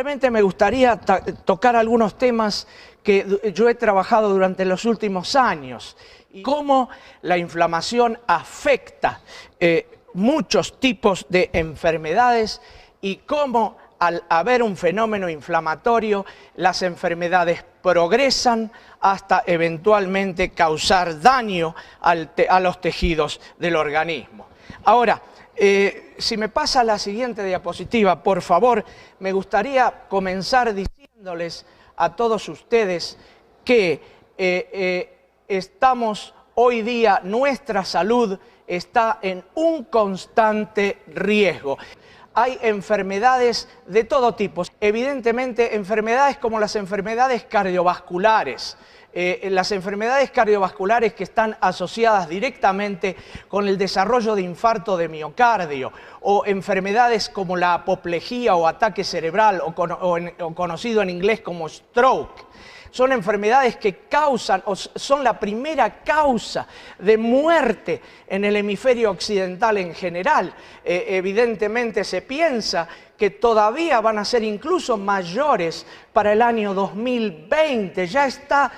simplemente me gustaría tocar algunos temas que yo he trabajado durante los últimos años y cómo la inflamación afecta muchos tipos de enfermedades y cómo al haber un fenómeno inflamatorio las enfermedades progresan hasta eventualmente causar daño a los tejidos del organismo. Ahora, si me pasa la siguiente diapositiva, por favor, me gustaría comenzar diciéndoles a todos ustedes que estamos hoy día, nuestra salud está en un constante riesgo. Hay enfermedades de todo tipo, evidentemente enfermedades como las enfermedades cardiovasculares. Las enfermedades cardiovasculares que están asociadas directamente con el desarrollo de infarto de miocardio o enfermedades como la apoplejía o ataque cerebral o conocido en inglés como stroke. Son enfermedades que causan o son la primera causa de muerte en el hemisferio occidental en general. Evidentemente se piensa que todavía van a ser incluso mayores para el año 2020. Ya está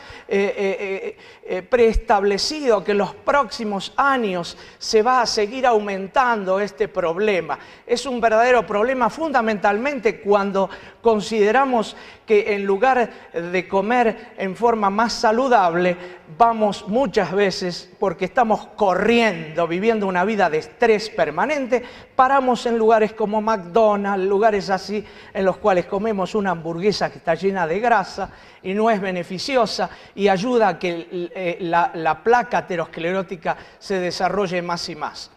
preestablecido que en los próximos años se va a seguir aumentando este problema. Es un verdadero problema fundamentalmente cuando consideramos que en lugar de comer en forma más saludable, vamos muchas veces, porque estamos corriendo, viviendo una vida de estrés permanente, paramos en lugares como McDonald's, lugares así en los cuales comemos una hamburguesa que está llena de grasa y no es beneficiosa y ayuda a que la placa aterosclerótica se desarrolle más y más.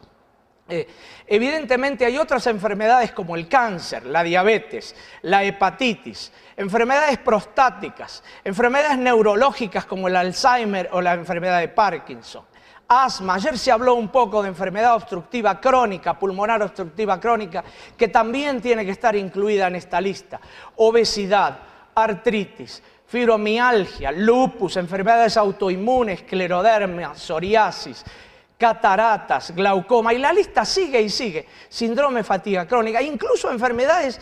Evidentemente hay otras enfermedades como el cáncer, la diabetes, la hepatitis, enfermedades prostáticas, enfermedades neurológicas como el Alzheimer o la enfermedad de Parkinson, asma. Ayer se habló un poco de enfermedad obstructiva crónica, pulmonar obstructiva crónica, que también tiene que estar incluida en esta lista, obesidad, artritis, fibromialgia, lupus, enfermedades autoinmunes, esclerodermia, psoriasis, cataratas, glaucoma, y la lista sigue y sigue, síndrome de fatiga crónica, incluso enfermedades.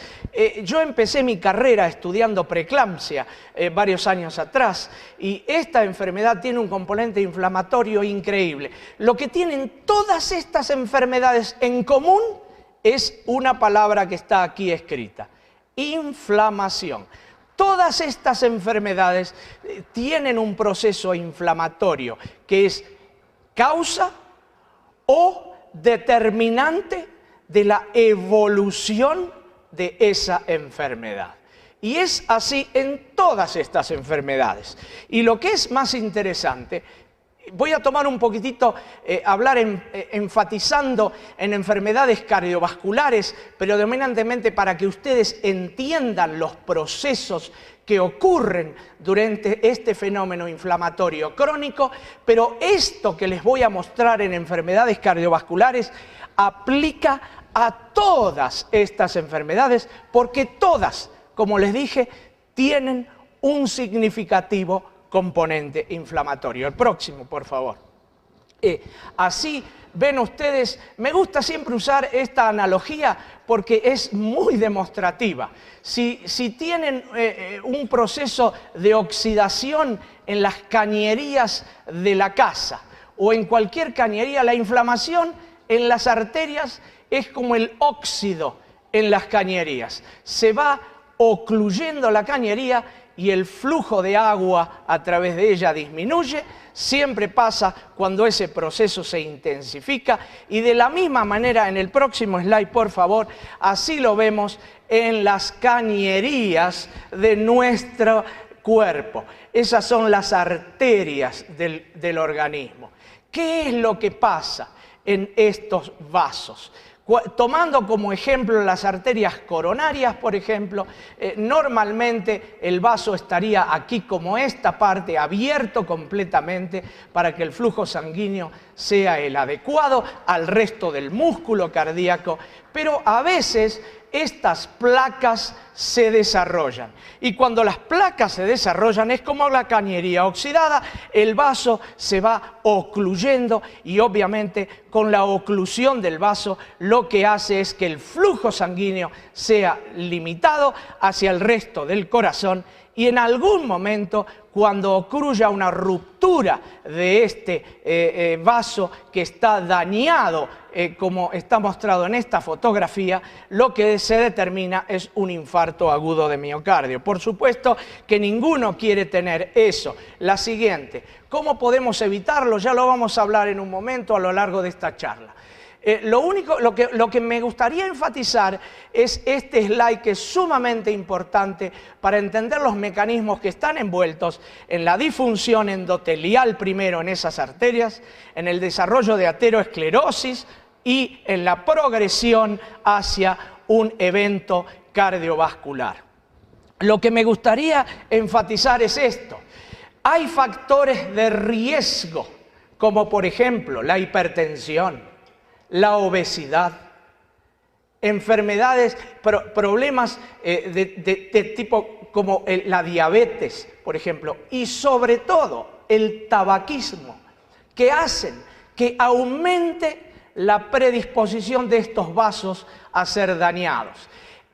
Yo empecé mi carrera estudiando preeclampsia varios años atrás, y esta enfermedad tiene un componente inflamatorio increíble. Lo que tienen todas estas enfermedades en común es una palabra que está aquí escrita: inflamación. Todas estas enfermedades tienen un proceso inflamatorio que es causa o determinante de la evolución de esa enfermedad. Y es así en todas estas enfermedades. Y lo que es más interesante, voy a tomar un poquitito, hablar enfatizando en enfermedades cardiovasculares, pero dominantemente para que ustedes entiendan los procesos que ocurren durante este fenómeno inflamatorio crónico, pero esto que les voy a mostrar en enfermedades cardiovasculares aplica a todas estas enfermedades, porque todas, como les dije, tienen un significativo componente inflamatorio. El próximo, por favor. Así ven ustedes, me gusta siempre usar esta analogía porque es muy demostrativa. Si tienen un proceso de oxidación en las cañerías de la casa o en cualquier cañería, la inflamación en las arterias es como el óxido en las cañerías. Se va ocluyendo la cañería y el flujo de agua a través de ella disminuye. Siempre pasa cuando ese proceso se intensifica, y de la misma manera, en el próximo slide, por favor, así lo vemos en las cañerías de nuestro cuerpo. Esas son las arterias del organismo. ¿Qué es lo que pasa en estos vasos? Tomando como ejemplo las arterias coronarias, por ejemplo, normalmente el vaso estaría aquí como esta parte, abierto completamente para que el flujo sanguíneo sea el adecuado al resto del músculo cardíaco, pero a veces estas placas se desarrollan. Y cuando las placas se desarrollan es como la cañería oxidada, el vaso se va ocluyendo y obviamente con la oclusión del vaso lo que hace es que el flujo sanguíneo sea limitado hacia el resto del corazón y en algún momento, cuando ocurra una ruptura de este vaso que está dañado, como está mostrado en esta fotografía, lo que se determina es un infarto agudo de miocardio. Por supuesto que ninguno quiere tener eso. La siguiente, ¿cómo podemos evitarlo? Ya lo vamos a hablar en un momento a lo largo de esta charla. Lo que me gustaría enfatizar es este slide que es sumamente importante para entender los mecanismos que están envueltos en la disfunción endotelial primero en esas arterias, en el desarrollo de ateroesclerosis y en la progresión hacia un evento cardiovascular. Lo que me gustaría enfatizar es esto. Hay factores de riesgo, como por ejemplo la hipertensión, la obesidad, enfermedades, problemas de tipo como la diabetes, por ejemplo, y sobre todo el tabaquismo, que hacen que aumente la predisposición de estos vasos a ser dañados.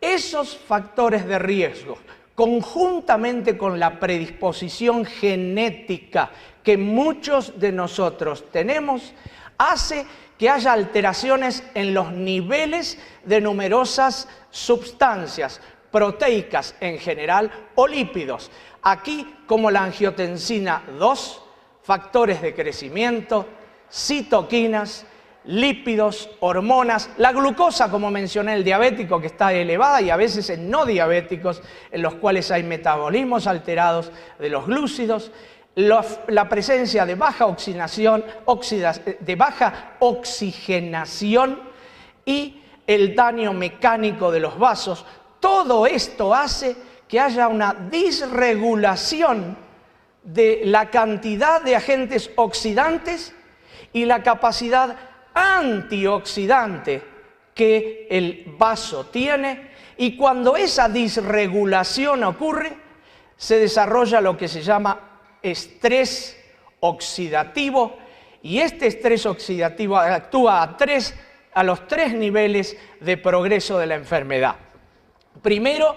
Esos factores de riesgo, conjuntamente con la predisposición genética que muchos de nosotros tenemos, hace que haya alteraciones en los niveles de numerosas sustancias proteicas en general o lípidos. Aquí como la angiotensina 2, factores de crecimiento, citoquinas, lípidos, hormonas, la glucosa, como mencioné, el diabético que está elevada y a veces en no diabéticos en los cuales hay metabolismos alterados de los glúcidos, la presencia de baja oxigenación y el daño mecánico de los vasos. Todo esto hace que haya una disregulación de la cantidad de agentes oxidantes y la capacidad antioxidante que el vaso tiene, y cuando esa disregulación ocurre, se desarrolla lo que se llama estrés oxidativo, y este estrés oxidativo actúa a los tres niveles de progreso de la enfermedad. Primero,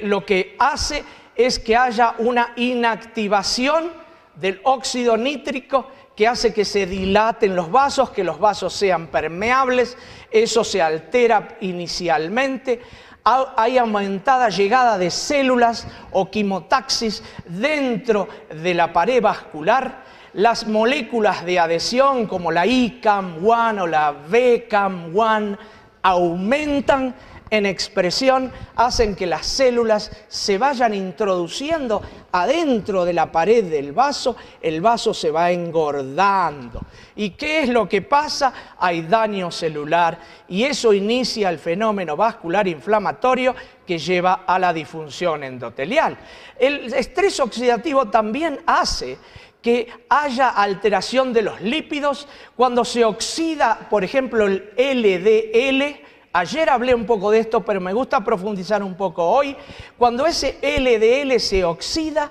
lo que hace es que haya una inactivación del óxido nítrico que hace que se dilaten los vasos, que los vasos sean permeables. Eso se altera inicialmente. Hay aumentada llegada de células o quimotaxis dentro de la pared vascular. Las moléculas de adhesión como la ICAM1 o la VCAM1 aumentan en expresión, hacen que las células se vayan introduciendo adentro de la pared del vaso, el vaso se va engordando. ¿Y qué es lo que pasa? Hay daño celular y eso inicia el fenómeno vascular inflamatorio que lleva a la disfunción endotelial. El estrés oxidativo también hace que haya alteración de los lípidos cuando se oxida, por ejemplo, el LDL. Ayer hablé un poco de esto, pero me gusta profundizar un poco hoy. Cuando ese LDL se oxida,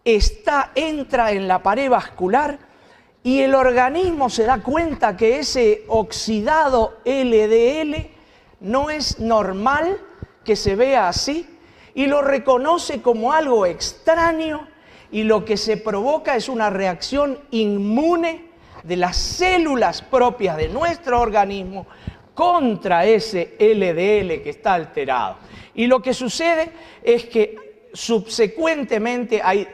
entra en la pared vascular y el organismo se da cuenta que ese oxidado LDL no es normal que se vea así y lo reconoce como algo extraño, y lo que se provoca es una reacción inmune de las células propias de nuestro organismo contra ese LDL que está alterado. Y lo que sucede es que subsecuentemente hay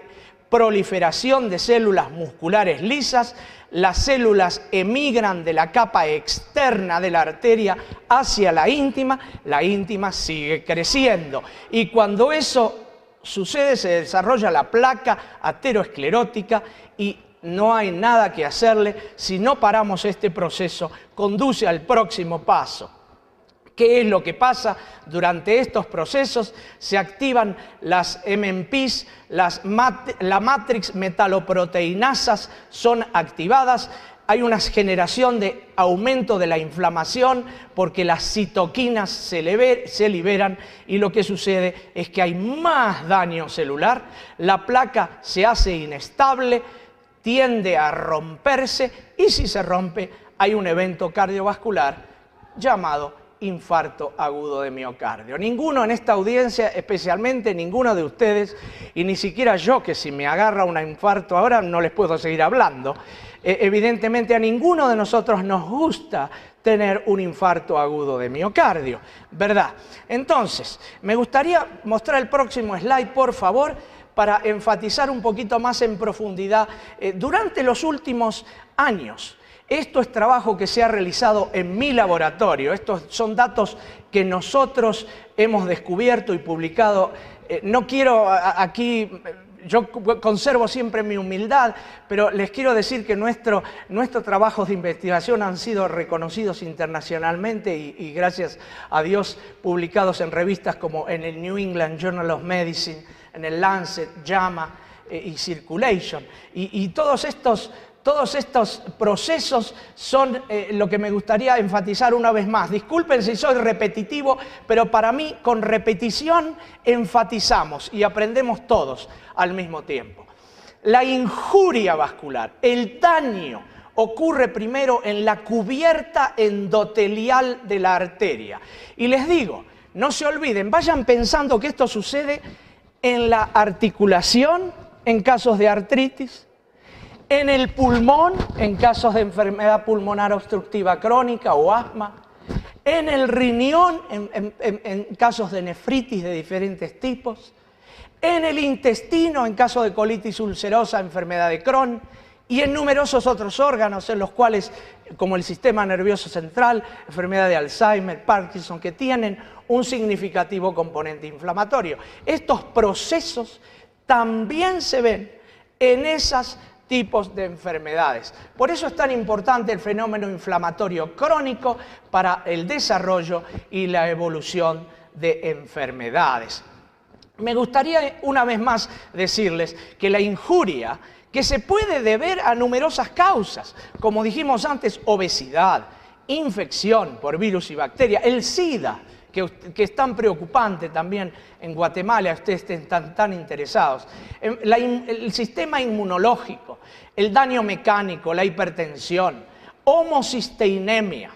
proliferación de células musculares lisas, las células emigran de la capa externa de la arteria hacia la íntima sigue creciendo. Y cuando eso sucede, se desarrolla la placa ateroesclerótica y no hay nada que hacerle. Si no paramos este proceso, conduce al próximo paso. ¿Qué es lo que pasa durante estos procesos? Se activan las MMPs, la matrix metaloproteinasas son activadas. hay una generación de aumento de la inflamación porque las citoquinas se liberan y lo que sucede es que hay más daño celular, la placa se hace inestable, tiende a romperse y si se rompe hay un evento cardiovascular llamado infarto agudo de miocardio. Ninguno en esta audiencia, especialmente ninguno de ustedes, y ni siquiera yo, que si me agarra un infarto ahora no les puedo seguir hablando, evidentemente a ninguno de nosotros nos gusta tener un infarto agudo de miocardio, ¿verdad? Entonces, me gustaría mostrar el próximo slide, por favor, para enfatizar un poquito más en profundidad. Durante los últimos años, esto es trabajo que se ha realizado en mi laboratorio. Estos son datos que nosotros hemos descubierto y publicado. No quiero aquí, yo conservo siempre mi humildad, pero les quiero decir que nuestros trabajos de investigación han sido reconocidos internacionalmente y gracias a Dios publicados en revistas como en el New England Journal of Medicine, en el Lancet, JAMA y Circulation. Y todos estos procesos son lo que me gustaría enfatizar una vez más. Disculpen si soy repetitivo, pero para mí con repetición enfatizamos y aprendemos todos al mismo tiempo. La injuria vascular, el daño, ocurre primero en la cubierta endotelial de la arteria. Y les digo, no se olviden, vayan pensando que esto sucede en la articulación, en casos de artritis, en el pulmón, en casos de enfermedad pulmonar obstructiva crónica o asma, en el riñón, en casos de nefritis de diferentes tipos, en el intestino, en caso de colitis ulcerosa, enfermedad de Crohn, y en numerosos otros órganos en los cuales, como el sistema nervioso central, enfermedad de Alzheimer, Parkinson, que tienen un significativo componente inflamatorio. Estos procesos también se ven en esos tipos de enfermedades. Por eso es tan importante el fenómeno inflamatorio crónico para el desarrollo y la evolución de enfermedades. Me gustaría una vez más decirles que la injuria, que se puede deber a numerosas causas, como dijimos antes, obesidad, infección por virus y bacterias, el SIDA, que es tan preocupante también en Guatemala, ustedes están tan interesados, el sistema inmunológico, el daño mecánico, la hipertensión, homocisteinemia,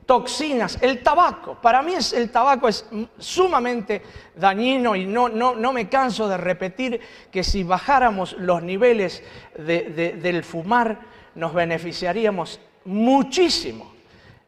toxinas, el tabaco. Para mí el tabaco es sumamente dañino y no me canso de repetir que si bajáramos los niveles del fumar nos beneficiaríamos muchísimo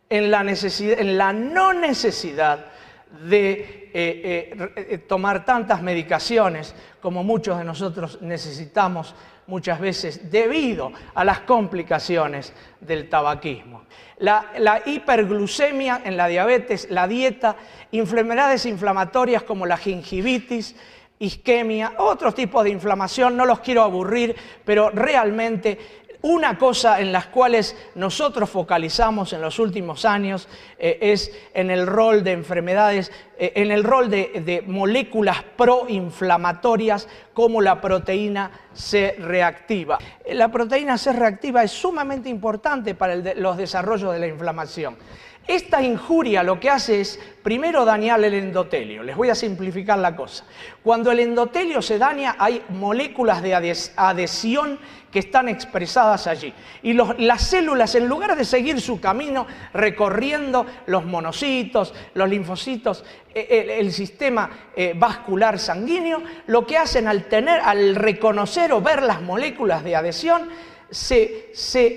en la no necesidad de tomar tantas medicaciones como muchos de nosotros necesitamos muchas veces debido a las complicaciones del tabaquismo. La hiperglucemia en la diabetes, la dieta, enfermedades inflamatorias como la gingivitis, isquemia, otros tipos de inflamación, no los quiero aburrir, pero realmente una cosa en las cuales nosotros focalizamos en los últimos años es en el rol de enfermedades, en el rol de moléculas proinflamatorias como la proteína C reactiva. La proteína C reactiva es sumamente importante para los desarrollos de la inflamación. Esta injuria lo que hace es, primero, dañar el endotelio. Les voy a simplificar la cosa. Cuando el endotelio se daña, hay moléculas de adhesión que están expresadas allí. Y las células, en lugar de seguir su camino recorriendo los monocitos, los linfocitos, el sistema vascular sanguíneo, lo que hacen al reconocer o ver las moléculas de adhesión, se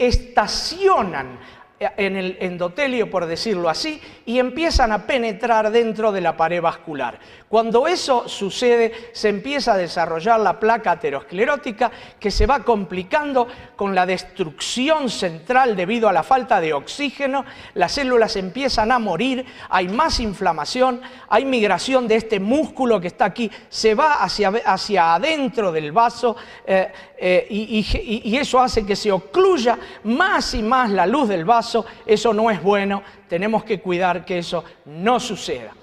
estacionan en el endotelio, por decirlo así, y empiezan a penetrar dentro de la pared vascular. Cuando eso sucede, se empieza a desarrollar la placa aterosclerótica que se va complicando con la destrucción central debido a la falta de oxígeno, las células empiezan a morir, hay más inflamación, hay migración de este músculo que está aquí, se va hacia adentro del vaso y eso hace que se ocluya más y más la luz del vaso. Eso no es bueno, tenemos que cuidar que eso no suceda.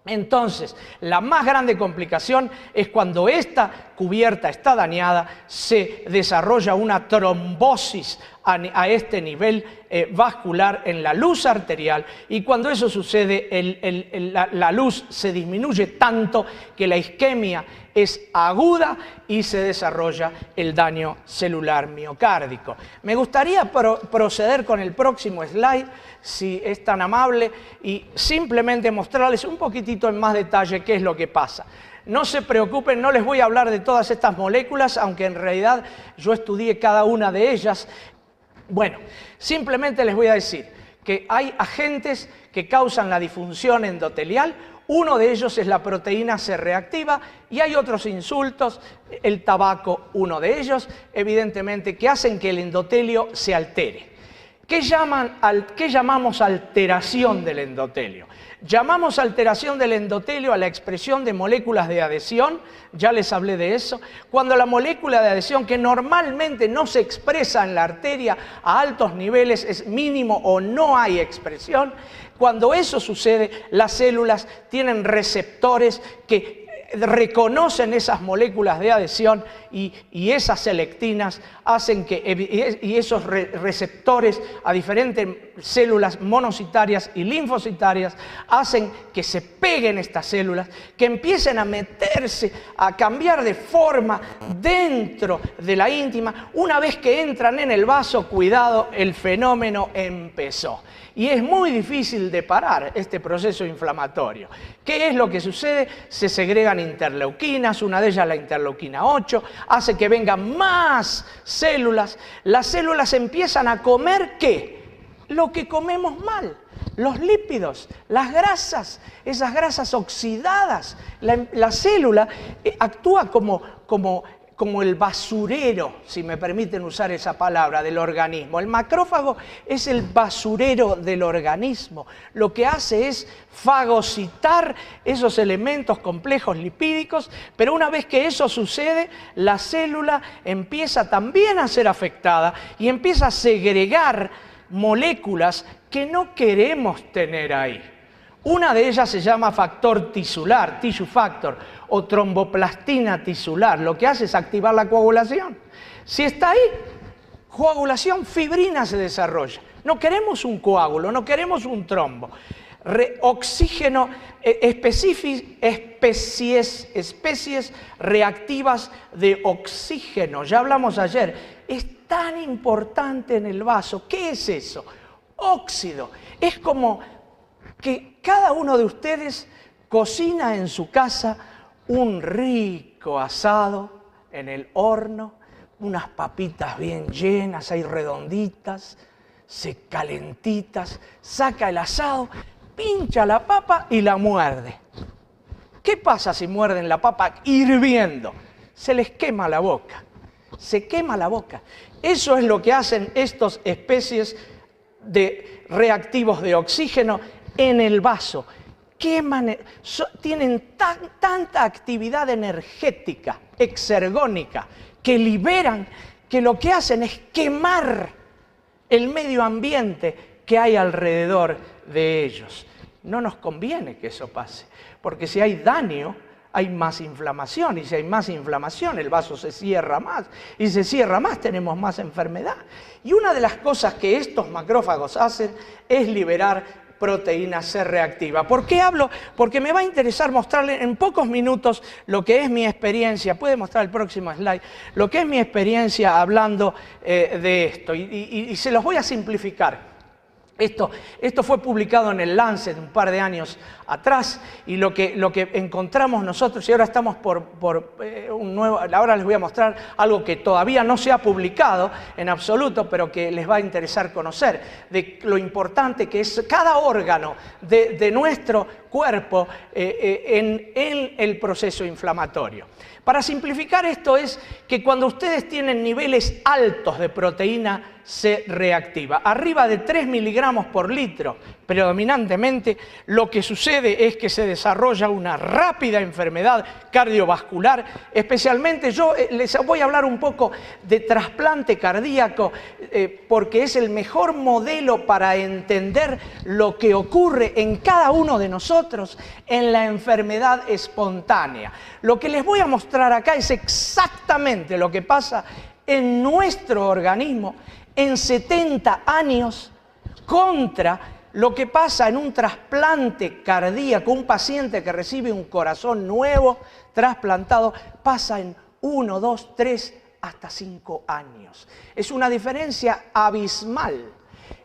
Entonces, la más grande complicación es cuando esta cubierta está dañada, se desarrolla una trombosis a este nivel vascular en la luz arterial, y cuando eso sucede la luz se disminuye tanto que la isquemia es aguda y se desarrolla el daño celular miocárdico. Me gustaría proceder con el próximo slide, si es tan amable, y simplemente mostrarles un poquitito en más detalle qué es lo que pasa. No se preocupen, no les voy a hablar de todas estas moléculas, aunque en realidad yo estudié cada una de ellas. Bueno, simplemente les voy a decir que hay agentes que causan la disfunción endotelial. Uno de ellos es la proteína C reactiva y hay otros insultos, el tabaco, uno de ellos, evidentemente, que hacen que el endotelio se altere. ¿Qué llamamos alteración del endotelio? Llamamos alteración del endotelio a la expresión de moléculas de adhesión, ya les hablé de eso, cuando la molécula de adhesión, que normalmente no se expresa en la arteria a altos niveles, es mínimo o no hay expresión. Cuando eso sucede, las células tienen receptores que reconocen esas moléculas de adhesión y esas selectinas hacen que, y esos receptores a diferentes células monocitarias y linfocitarias hacen que se peguen estas células, que empiecen a meterse, a cambiar de forma dentro de la íntima. Una vez que entran en el vaso, cuidado, el fenómeno empezó. Y es muy difícil de parar este proceso inflamatorio. ¿Qué es lo que sucede? Se segregan interleuquinas, una de ellas la interleuquina 8, hace que vengan más células. Las células empiezan a comer ¿qué? Lo que comemos mal. Los lípidos, las grasas, esas grasas oxidadas. La célula actúa como el basurero, si me permiten usar esa palabra, del organismo. El macrófago es el basurero del organismo. Lo que hace es fagocitar esos elementos complejos lipídicos, pero una vez que eso sucede, la célula empieza también a ser afectada y empieza a segregar moléculas que no queremos tener ahí. Una de ellas se llama factor tisular, tissue factor, o tromboplastina tisular. Lo que hace es activar la coagulación. Si está ahí, coagulación, fibrina se desarrolla. No queremos un coágulo, no queremos un trombo. Oxígeno, especies reactivas de oxígeno. Ya hablamos ayer. Es tan importante en el vaso. ¿Qué es eso? Óxido. Es como que cada uno de ustedes cocina en su casa un rico asado en el horno, unas papitas bien llenas, ahí redonditas, calentitas, saca el asado, pincha la papa y la muerde. ¿Qué pasa si muerden la papa hirviendo? Se les quema la boca, se quema la boca. Eso es lo que hacen estas especies de reactivos de oxígeno en el vaso. Tienen tanta actividad energética, exergónica, que liberan, que lo que hacen es quemar el medio ambiente que hay alrededor de ellos. No nos conviene que eso pase, porque si hay daño, hay más inflamación, y si hay más inflamación, el vaso se cierra más, y si se cierra más, tenemos más enfermedad. Y una de las cosas que estos macrófagos hacen es liberar proteína C reactiva. ¿Por qué hablo? Porque me va a interesar mostrarle en pocos minutos lo que es mi experiencia. Puede mostrar el próximo slide. Lo que es mi experiencia hablando de esto. Y se los voy a simplificar. Esto fue publicado en el Lancet un par de años atrás, y lo que encontramos nosotros, y ahora estamos ahora les voy a mostrar algo que todavía no se ha publicado en absoluto, pero que les va a interesar conocer, de lo importante que es cada órgano de nuestro cuerpo en el proceso inflamatorio. Para simplificar esto es que cuando ustedes tienen niveles altos de proteína C reactiva, arriba de 3 miligramos por litro, predominantemente, lo que sucede es que se desarrolla una rápida enfermedad cardiovascular. Especialmente yo les voy a hablar un poco de trasplante cardíaco, porque es el mejor modelo para entender lo que ocurre en cada uno de nosotros en la enfermedad espontánea. Lo que les voy a mostrar acá es exactamente lo que pasa en nuestro organismo en 70 años contra lo que pasa en un trasplante cardíaco. Un paciente que recibe un corazón nuevo, trasplantado, pasa en 1, 2, 3, hasta 5 años. Es una diferencia abismal.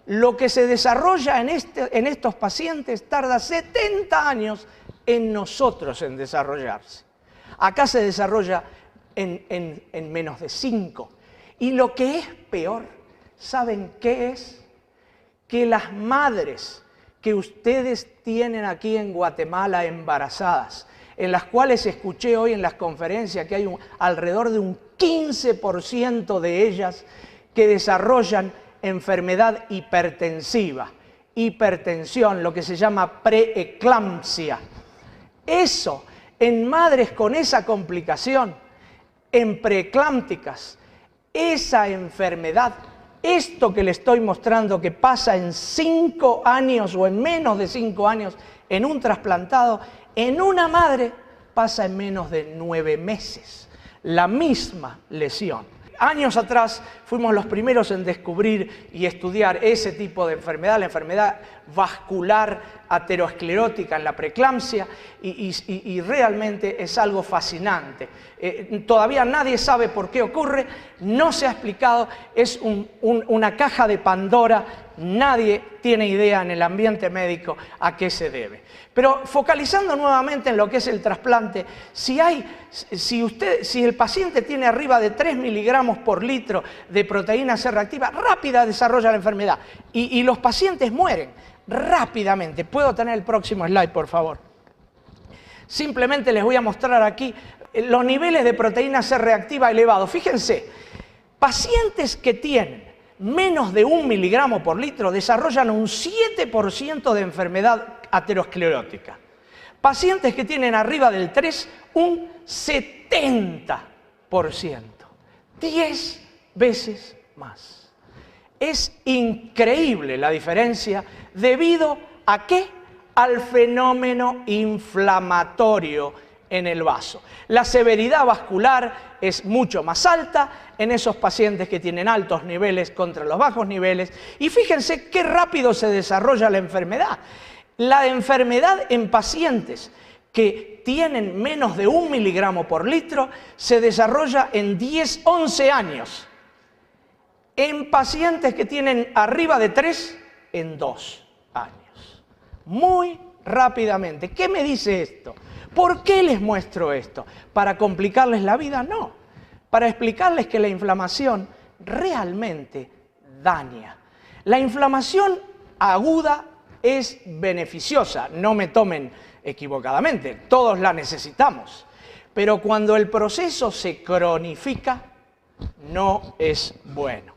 Lo que se desarrolla en estos pacientes tarda 70 años en nosotros en desarrollarse. Acá se desarrolla en menos de 5. Y lo que es peor, ¿saben qué es? Que las madres que ustedes tienen aquí en Guatemala embarazadas, en las cuales escuché hoy en las conferencias que hay alrededor de un 15% de ellas que desarrollan enfermedad hipertensiva, hipertensión, lo que se llama preeclampsia. Eso, en madres con esa complicación, en preeclámpticas, esa enfermedad, esto que le estoy mostrando que pasa en 5 años o en menos de 5 años en un trasplantado, en una madre pasa en menos de 9 meses. La misma lesión. Años atrás fuimos los primeros en descubrir y estudiar ese tipo de enfermedad, la enfermedad vascular aterosclerótica en la preeclampsia, y realmente es algo fascinante. Todavía nadie sabe por qué ocurre, no se ha explicado, es una caja de Pandora, nadie tiene idea en el ambiente médico a qué se debe. Pero focalizando nuevamente en lo que es el trasplante, si el paciente tiene arriba de 3 miligramos por litro de proteína C reactiva, rápida desarrolla la enfermedad y los pacientes mueren rápidamente. ¿Puedo tener el próximo slide, por favor? Simplemente les voy a mostrar aquí los niveles de proteína C reactiva elevados. Fíjense, pacientes que tienen menos de 1 miligramo por litro desarrollan un 7% de enfermedad aterosclerótica. Pacientes que tienen arriba del 3, un 70%. 10 veces más. Es increíble la diferencia debido a ¿qué? Al fenómeno inflamatorio en el vaso. La severidad vascular es mucho más alta en esos pacientes que tienen altos niveles contra los bajos niveles. Y fíjense qué rápido se desarrolla la enfermedad. La enfermedad en pacientes que tienen menos de 1 miligramo por litro se desarrolla en 10, 11 años. En pacientes que tienen arriba de 3, en 2 años. Muy rápidamente. ¿Qué me dice esto? ¿Por qué les muestro esto? ¿Para complicarles la vida? No. Para explicarles que la inflamación realmente daña. La inflamación aguda es beneficiosa, no me tomen equivocadamente, todos la necesitamos. Pero cuando el proceso se cronifica, no es bueno.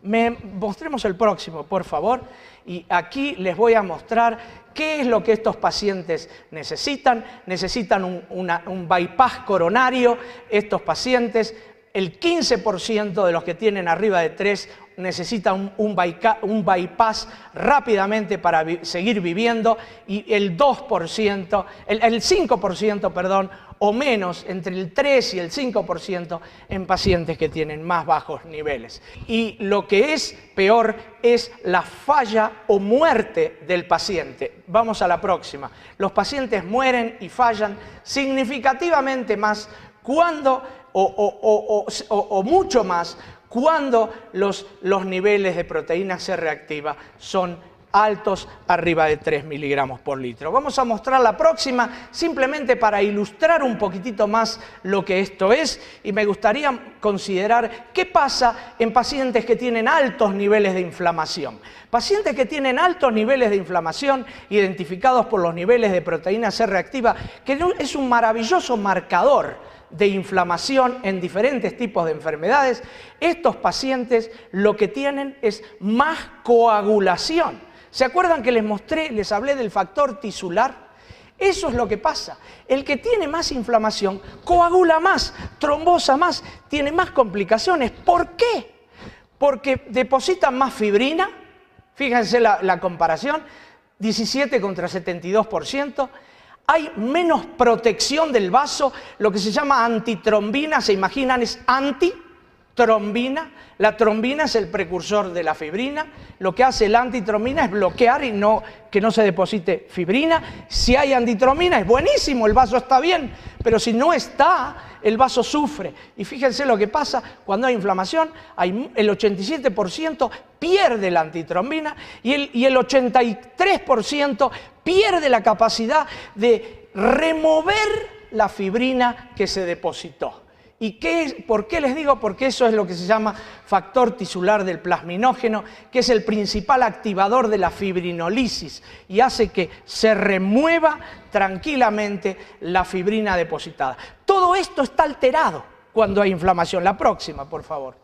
Mostremos el próximo, por favor. Y aquí les voy a mostrar qué es lo que estos pacientes necesitan. Necesitan un bypass coronario. Estos pacientes, el 15% de los que tienen arriba de 3 necesitan un bypass rápidamente para seguir viviendo, y el 2%, el 5%, perdón, o menos, entre el 3 y el 5% en pacientes que tienen más bajos niveles. Y lo que es peor es la falla o muerte del paciente. Vamos a la próxima. Los pacientes mueren y fallan significativamente más cuando, o mucho más, cuando los niveles de proteína C reactiva son altos, arriba de 3 miligramos por litro. Vamos a mostrar la próxima simplemente para ilustrar un poquitito más lo que esto es, y me gustaría considerar qué pasa en pacientes que tienen altos niveles de inflamación. Pacientes que tienen altos niveles de inflamación identificados por los niveles de proteína C reactiva, que es un maravilloso marcador de inflamación en diferentes tipos de enfermedades. Estos pacientes lo que tienen es más coagulación. ¿Se acuerdan que les hablé del factor tisular? Eso es lo que pasa. El que tiene más inflamación coagula más, trombosa más, tiene más complicaciones. ¿Por qué? Porque depositan más fibrina. Fíjense la comparación, 17 contra 72%. Hay menos protección del vaso, lo que se llama antitrombina, se imaginan, es anti, trombina. La trombina es el precursor de la fibrina. Lo que hace la antitrombina es bloquear y que no se deposite fibrina. Si hay antitrombina es buenísimo, el vaso está bien, pero si no está, el vaso sufre. Y fíjense lo que pasa cuando hay inflamación, el 87% pierde la antitrombina y el 83% pierde la capacidad de remover la fibrina que se depositó. ¿Y por qué les digo? Porque eso es lo que se llama factor tisular del plasminógeno, que es el principal activador de la fibrinolisis y hace que se remueva tranquilamente la fibrina depositada. Todo esto está alterado cuando hay inflamación. La próxima, por favor.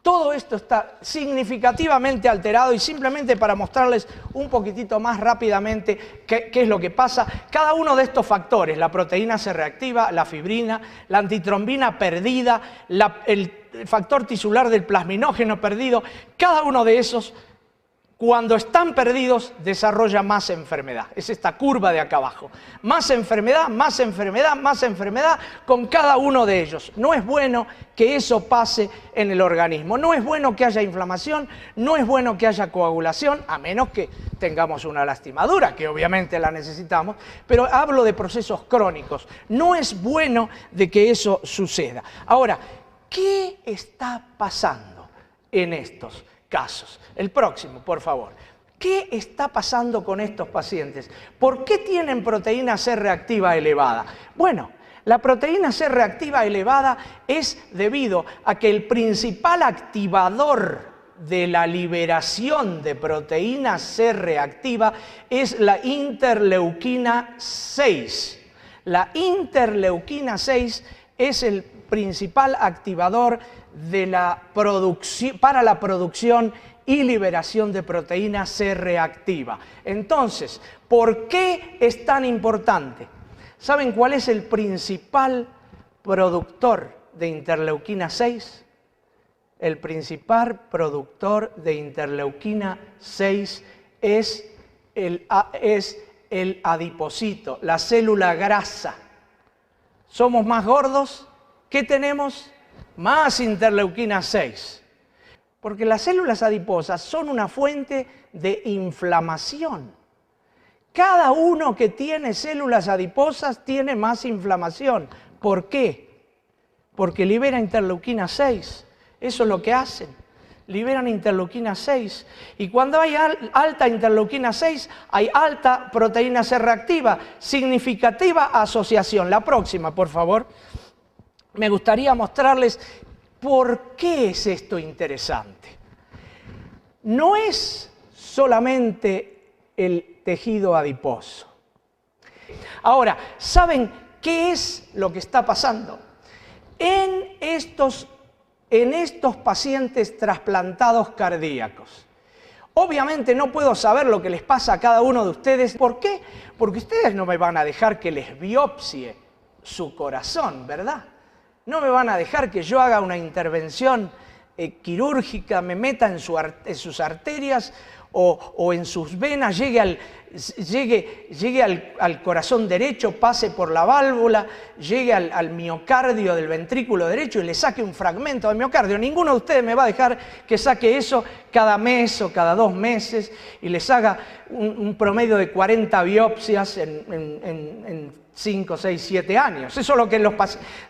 Todo esto está significativamente alterado y simplemente para mostrarles un poquitito más rápidamente qué es lo que pasa, cada uno de estos factores, la proteína C reactiva, la fibrina, la antitrombina perdida, el factor tisular del plasminógeno perdido, cada uno de esos, cuando están perdidos, desarrolla más enfermedad. Es esta curva de acá abajo. Más enfermedad, más enfermedad, más enfermedad con cada uno de ellos. No es bueno que eso pase en el organismo. No es bueno que haya inflamación, no es bueno que haya coagulación, a menos que tengamos una lastimadura, que obviamente la necesitamos, pero hablo de procesos crónicos. No es bueno de que eso suceda. Ahora, ¿qué está pasando en estos casos? El próximo, por favor. ¿Qué está pasando con estos pacientes? ¿Por qué tienen proteína C reactiva elevada? Bueno, la proteína C reactiva elevada es debido a que el principal activador de la liberación de proteína C reactiva es la interleuquina 6. La interleuquina 6 es el principal activador de para la producción y liberación de proteína C reactiva. Entonces, ¿por qué es tan importante? ¿Saben cuál es el principal productor de interleuquina 6? El principal productor de interleuquina 6 es el adipocito, la célula grasa. ¿Somos más gordos? ¿Qué tenemos? Más interleuquina 6. Porque las células adiposas son una fuente de inflamación. Cada uno que tiene células adiposas tiene más inflamación. ¿Por qué? Porque libera interleuquina 6. Eso es lo que hacen. Liberan interleuquina 6. Y cuando hay alta interleuquina 6, hay alta proteína C reactiva. Significativa asociación. La próxima, por favor. Me gustaría mostrarles por qué es esto interesante. No es solamente el tejido adiposo. Ahora, ¿saben qué es lo que está pasando? En estos pacientes trasplantados cardíacos. Obviamente no puedo saber lo que les pasa a cada uno de ustedes. ¿Por qué? Porque ustedes no me van a dejar que les biopsie su corazón, ¿verdad? No me van a dejar que yo haga una intervención quirúrgica, me meta en sus arterias o en sus venas, llegue al corazón derecho, pase por la válvula, llegue al miocardio del ventrículo derecho y le saque un fragmento del miocardio. Ninguno de ustedes me va a dejar que saque eso cada mes o cada 2 meses y les haga un promedio de 40 biopsias en 5, 6, 7 años. Eso es lo que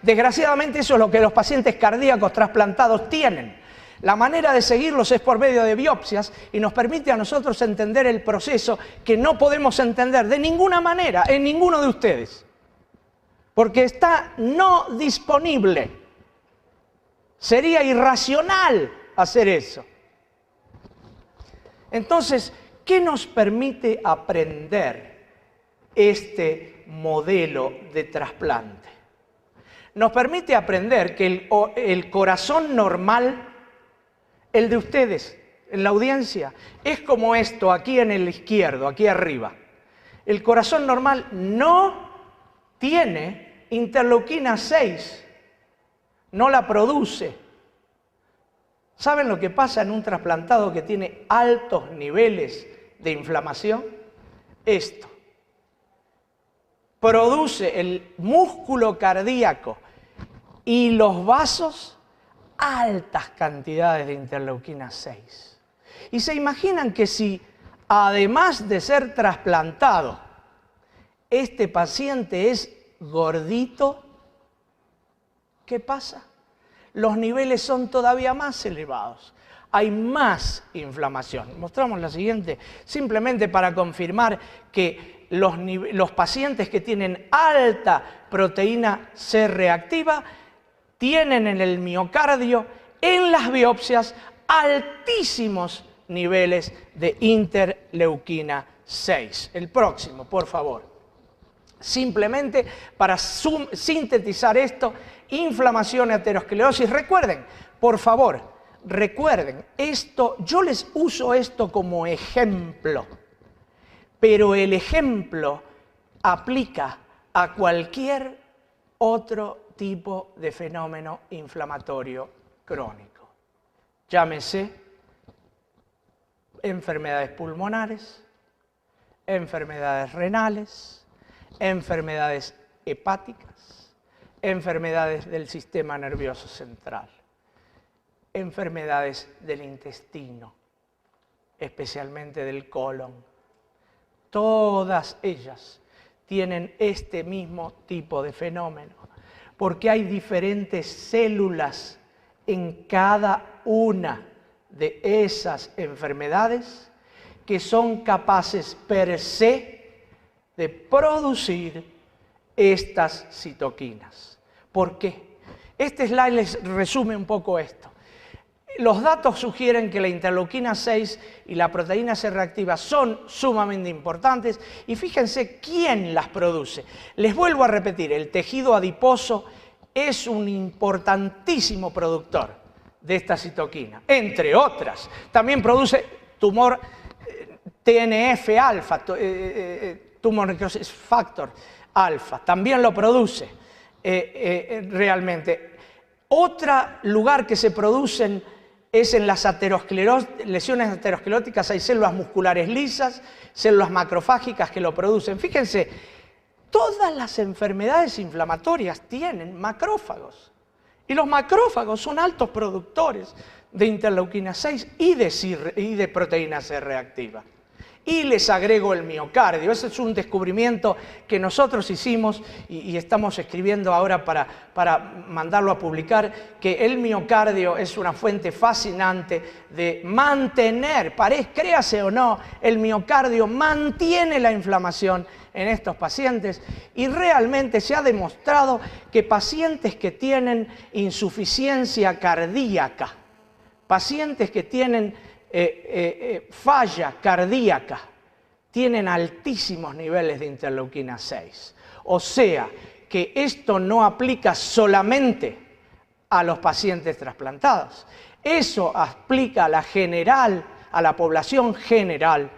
desgraciadamente eso es lo que los pacientes cardíacos trasplantados tienen. La manera de seguirlos es por medio de biopsias y nos permite a nosotros entender el proceso que no podemos entender de ninguna manera en ninguno de ustedes. Porque está no disponible. Sería irracional hacer eso. Entonces, ¿qué nos permite aprender este modelo de trasplante? Nos permite aprender que el corazón normal, el de ustedes, en la audiencia, es como esto, aquí en el izquierdo, aquí arriba. El corazón normal no tiene interleuquina 6, no la produce. ¿Saben lo que pasa en un trasplantado que tiene altos niveles de inflamación? Esto. Produce el músculo cardíaco y los vasos altas cantidades de interleuquina 6. Y se imaginan que si, además de ser trasplantado, este paciente es gordito, ¿qué pasa? Los niveles son todavía más elevados. Hay más inflamación. Mostramos la siguiente, simplemente para confirmar que los pacientes que tienen alta proteína C reactiva tienen en el miocardio, en las biopsias, altísimos niveles de interleuquina 6. El próximo, por favor. Simplemente para sintetizar esto, inflamación y aterosclerosis. Recuerden, por favor, recuerden, esto, yo les uso esto como ejemplo, pero el ejemplo aplica a cualquier otro tipo de fenómeno inflamatorio crónico. Llámese enfermedades pulmonares, enfermedades renales, enfermedades hepáticas, enfermedades del sistema nervioso central, enfermedades del intestino, especialmente del colon. Todas ellas tienen este mismo tipo de fenómeno, porque hay diferentes células en cada una de esas enfermedades que son capaces per se de producir estas citoquinas. ¿Por qué? Este slide les resume un poco esto. Los datos sugieren que la interleuquina 6 y la proteína C reactiva son sumamente importantes y fíjense quién las produce. Les vuelvo a repetir, el tejido adiposo es un importantísimo productor de esta citoquina, entre otras. También produce tumor TNF-alfa, Tumor Necrosis Factor alfa, también lo produce realmente. Otro lugar que se producen es en las lesiones ateroscleróticas. Hay células musculares lisas, células macrofágicas que lo producen. Fíjense, todas las enfermedades inflamatorias tienen macrófagos. Y los macrófagos son altos productores de interleuquina 6 y de proteína C reactiva. Y les agrego el miocardio. Ese es un descubrimiento que nosotros hicimos y estamos escribiendo ahora para mandarlo a publicar, que el miocardio es una fuente fascinante de mantener, créase o no, el miocardio mantiene la inflamación en estos pacientes y realmente se ha demostrado que pacientes que tienen insuficiencia cardíaca, pacientes que tienen falla cardíaca, tienen altísimos niveles de interleuquina 6. O sea, que esto no aplica solamente a los pacientes trasplantados. Eso aplica a la población general,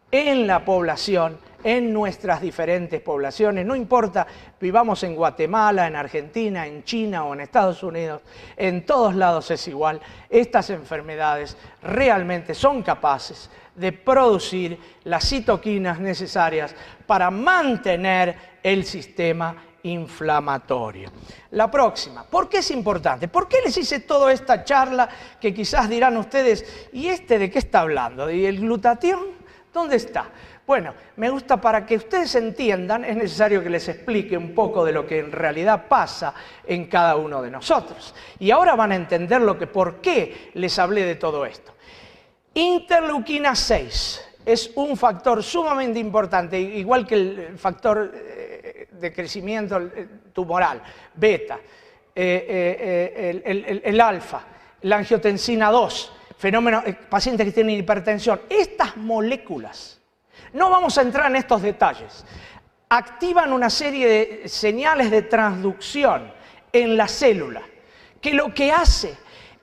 en la población, en nuestras diferentes poblaciones. No importa, vivamos en Guatemala, en Argentina, en China o en Estados Unidos, en todos lados es igual. Estas enfermedades realmente son capaces de producir las citoquinas necesarias para mantener el sistema inflamatorio. La próxima, ¿por qué es importante? ¿Por qué les hice toda esta charla que quizás dirán ustedes, ¿y de qué está hablando? ¿Y el glutatión? ¿Dónde está? Bueno, me gusta para que ustedes entiendan, es necesario que les explique un poco de lo que en realidad pasa en cada uno de nosotros. Y ahora van a entender por qué les hablé de todo esto. Interleuquina 6 es un factor sumamente importante, igual que el factor de crecimiento tumoral, beta, el alfa, la angiotensina 2, pacientes que tienen hipertensión. Estas moléculas, no vamos a entrar en estos detalles, activan una serie de señales de transducción en la célula, que lo que hace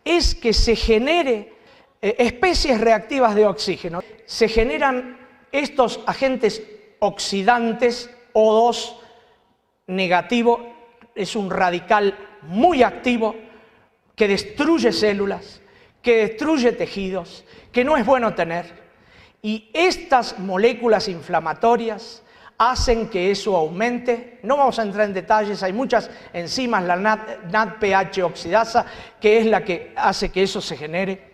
es que se genere especies reactivas de oxígeno. Se generan estos agentes oxidantes, O2 negativo, es un radical muy activo que destruye células, que destruye tejidos, que no es bueno tener. Y estas moléculas inflamatorias hacen que eso aumente. No vamos a entrar en detalles, hay muchas enzimas, la NADPH oxidasa, que es la que hace que eso se genere.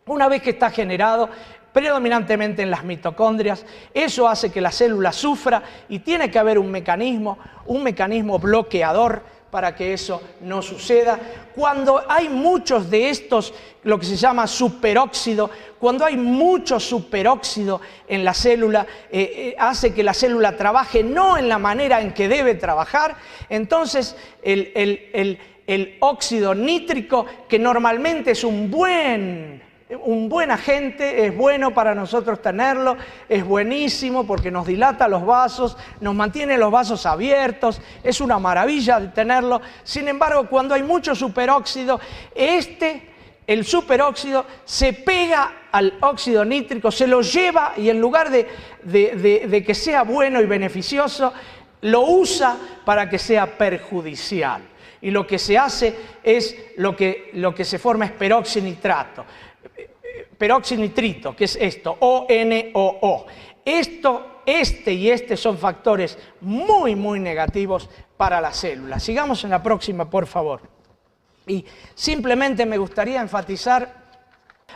Una vez que está generado, predominantemente en las mitocondrias, eso hace que la célula sufra y tiene que haber un mecanismo bloqueador para que eso no suceda. Cuando hay muchos de estos, lo que se llama superóxido, cuando hay mucho superóxido en la célula, hace que la célula trabaje no en la manera en que debe trabajar. Entonces el óxido nítrico, que normalmente es un buen agente, es bueno para nosotros tenerlo, es buenísimo porque nos dilata los vasos, nos mantiene los vasos abiertos, es una maravilla de tenerlo. Sin embargo, cuando hay mucho superóxido, el superóxido se pega al óxido nítrico, se lo lleva y en lugar de que sea bueno y beneficioso, lo usa para que sea perjudicial. Y lo que se hace es, lo que se forma es peroxinitrato. Peroxinitrito, que es esto, ONOO. Este son factores muy, muy negativos para la célula. Sigamos en la próxima, por favor. Y simplemente me gustaría enfatizar,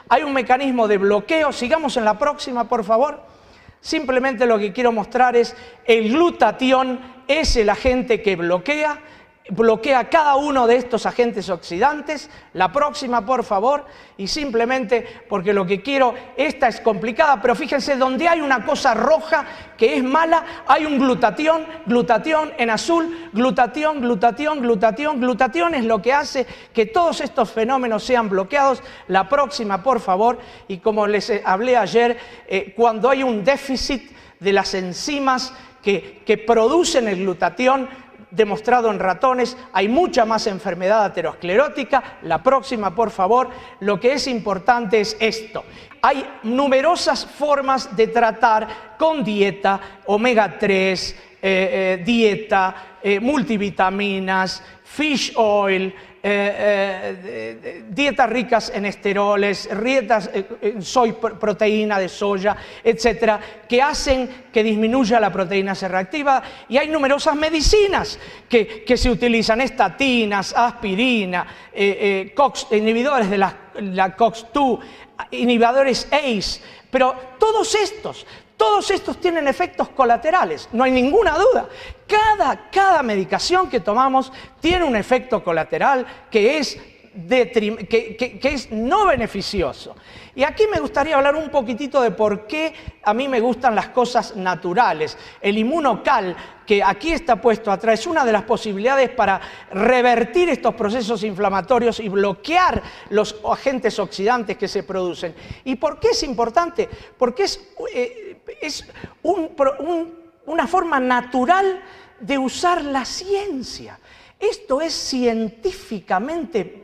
hay un mecanismo de bloqueo. Sigamos en la próxima, por favor. Simplemente lo que quiero mostrar es el glutatión es el agente que bloquea cada uno de estos agentes oxidantes. La próxima, por favor. Y simplemente porque lo que quiero, esta es complicada, pero fíjense, donde hay una cosa roja que es mala, hay un glutatión en azul, glutatión es lo que hace que todos estos fenómenos sean bloqueados. La próxima, por favor. Y como les hablé ayer, cuando hay un déficit de las enzimas que producen el glutatión, demostrado en ratones, hay mucha más enfermedad aterosclerótica. La próxima, por favor. Lo que es importante es esto. Hay numerosas formas de tratar con dieta, omega 3, dieta, multivitaminas, fish oil, dietas ricas en esteroles, dietas en proteína de soya, etcétera, que hacen que disminuya la proteína C reactiva. Y hay numerosas medicinas que se utilizan, estatinas, aspirina, inhibidores de la COX-2, inhibidores ACE, pero todos estos tienen efectos colaterales, no hay ninguna duda. Cada medicación que tomamos tiene un efecto colateral que es no beneficioso. Y aquí me gustaría hablar un poquitito de por qué a mí me gustan las cosas naturales. El inmunocal, que aquí está puesto atrás, es una de las posibilidades para revertir estos procesos inflamatorios y bloquear los agentes oxidantes que se producen. ¿Y por qué es importante? Porque es una forma natural de usar la ciencia. Esto es científicamente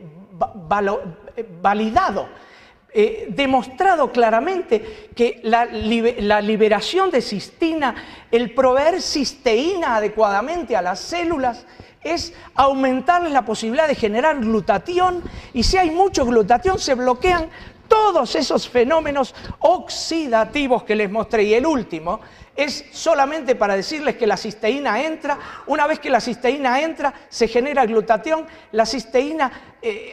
validado, demostrado claramente que la liberación de cistina, el proveer cisteína adecuadamente a las células, es aumentarles la posibilidad de generar glutatión, y si hay mucho glutatión se bloquean todos esos fenómenos oxidativos que les mostré. Y el último es solamente para decirles que la cisteína entra. Una vez que la cisteína entra, se genera glutatión. La cisteína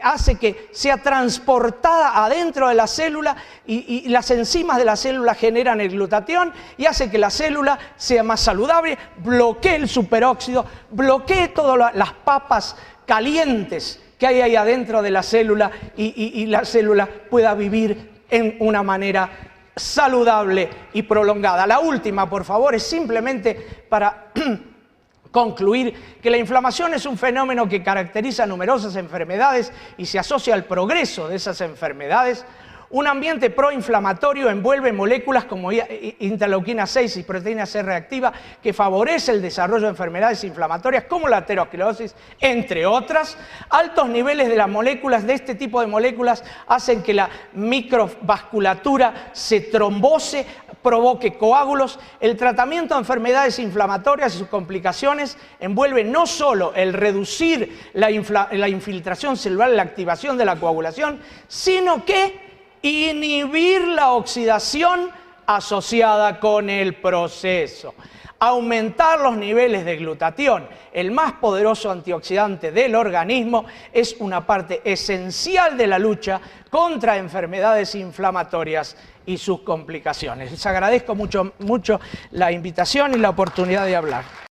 hace que sea transportada adentro de la célula y las enzimas de la célula generan el glutatión y hace que la célula sea más saludable, bloquee el superóxido, bloquee todas las papas calientes que hay ahí adentro de la célula y la célula pueda vivir en una manera saludable y prolongada. La última, por favor, es simplemente para concluir que la inflamación es un fenómeno que caracteriza numerosas enfermedades y se asocia al progreso de esas enfermedades. Un ambiente proinflamatorio envuelve moléculas como interleuquina 6 y proteína C reactiva que favorece el desarrollo de enfermedades inflamatorias como la aterosclerosis, entre otras. Altos niveles de las moléculas, de este tipo de moléculas, hacen que la microvasculatura se trombose, provoque coágulos. El tratamiento de enfermedades inflamatorias y sus complicaciones envuelve no solo el reducir la infiltración celular, la activación de la coagulación, sino que inhibir la oxidación asociada con el proceso. Aumentar los niveles de glutatión, el más poderoso antioxidante del organismo, es una parte esencial de la lucha contra enfermedades inflamatorias y sus complicaciones. Les agradezco mucho la invitación y la oportunidad de hablar.